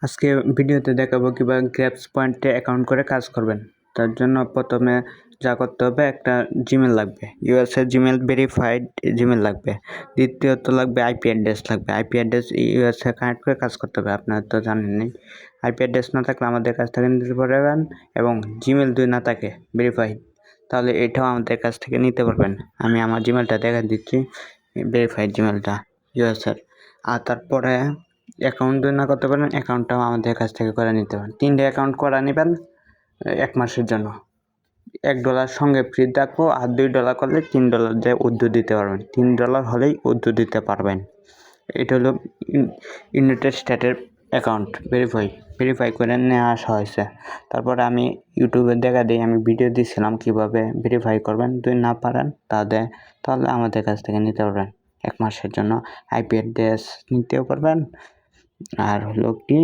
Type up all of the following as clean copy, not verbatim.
আজকে ভিডিওতে দেখাবো কিভাবে গ্র্যাপস পয়েন্টে অ্যাকাউন্ট করে কাজ করবেন। তার জন্য প্রথমে যা করতে হবে, একটা জিমেল লাগবে, ইউএসএ জিমেল ভেরিফাইড জিমেল লাগবে। দ্বিতীয়ত লাগবে আইপি অ্যাড্রেস লাগবে। আইপি অ্যাড্রেস ইউএসএ কানেক্ট করে কাজ করতে হবে, আপনারা তো জানেনই। আইপি অ্যাড্রেস না থাকলে আমাদের কাছ থেকে নিতে পারবেন, এবং জিমেল যদি না থাকে ভেরিফাইড, তাহলে এটাও আমাদের কাছ থেকে নিতে পারবেন। আমি আমার জিমেলটা দেখা দিচ্ছি, ভেরিফাইড জিমেলটা ইউএসএর। আর তারপরে অ্যাকাউন্ট যদি না করতে পারেন, অ্যাকাউন্টটাও আমাদের কাছ থেকে করে নিতে পারেন। 3টে অ্যাকাউন্ট করা নেবেন 1 মাসের জন্য। $1 সঙ্গে ফ্রি থাকবো, আর $2 করলে $3 দিয়ে উদ্যোগ দিতে পারবেন। $3 হলেই উদ্যোগ দিতে পারবেন। এটা হলো ইউনাইটেড স্টেটের অ্যাকাউন্ট ভেরিফাই করে নিয়ে আসা হয়েছে। তারপরে আমি ইউটিউবে দেখা দিই, আমি ভিডিও দিয়েছিলাম কীভাবে ভেরিফাই করবেন। যদি না পারেন তাহলে আমাদের কাছ থেকে নিতে পারবেন 1 মাসের জন্য। আইপি অ্যাড্রেস নিতেও পারবেন, আর হলো কি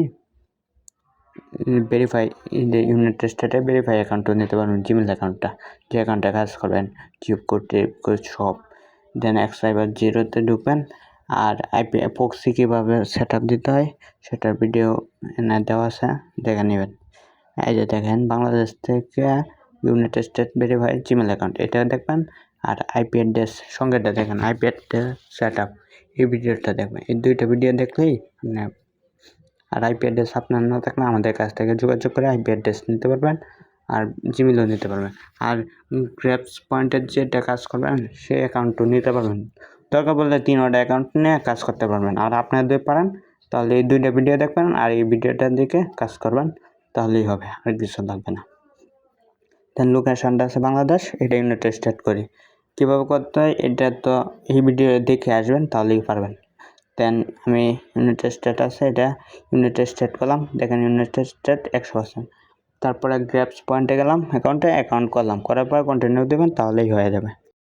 ভেরিফাই ইউনাইটেড স্টেটে ভেরিফাই অ্যাকাউন্টও নিতে পারবেন। জিমেল অ্যাকাউন্টটা, যে অ্যাকাউন্টে কাজ করবেন, জিপ কোড সব। দেন X50-তে ঢুকবেন, আর আইপি প্রক্সি কীভাবে সেট আপ দিতে হয় সেটার ভিডিও এনে দেওয়া আছে, দেখে নেবেন। এই যে দেখেন, বাংলাদেশ থেকে United state verify Gmail account, এটা দেখবেন। আর আইপি অ্যাড্রেস সঙ্গেটা দেখেন, আইপি অ্যাড্রেস সেট আপ, এই ভিডিওটা দেখবেন। এই 2টা ভিডিও দেখলেই আপনি, আর আইপি অ্যাড্রেস আপনার না থাকলে আমাদের কাছ থেকে যোগাযোগ করে আইপি অ্যাড্রেস নিতে পারবেন, আর জিমেলও নিতে পারবেন। আর গ্র্যাপস পয়েন্টের যেটা কাজ করবেন সেই অ্যাকাউন্টও নিতে পারবেন। দরকার বললে 3ওটা অ্যাকাউন্ট নিয়ে কাজ করতে পারবেন। আর আপনারা যদি পারেন তাহলে এই 2টা ভিডিও দেখবেন, আর এই ভিডিওটা দেখে কাজ করবেন, তাহলেই হবে, আর কিছু লাগবে না। দেন লোকেশনটা আছে বাংলাদেশ, এটা ইউনাইটেড স্টেট করি। কীভাবে করতে হয় এটা তো এই ভিডিও দেখে আসবেন, তাহলেই পারবেন। দেন আমি ইউনাইটেড স্টেট আছে, এটা ইউনাইটেড স্টেট করলাম, দেখেন ইউনাইটেড স্টেট 100%। তারপরে গ্র্যাপস পয়েন্টে গেলাম, অ্যাকাউন্ট করলাম, করার পর কন্টিনিউ দেবেন, তাহলেই হয়ে যাবে।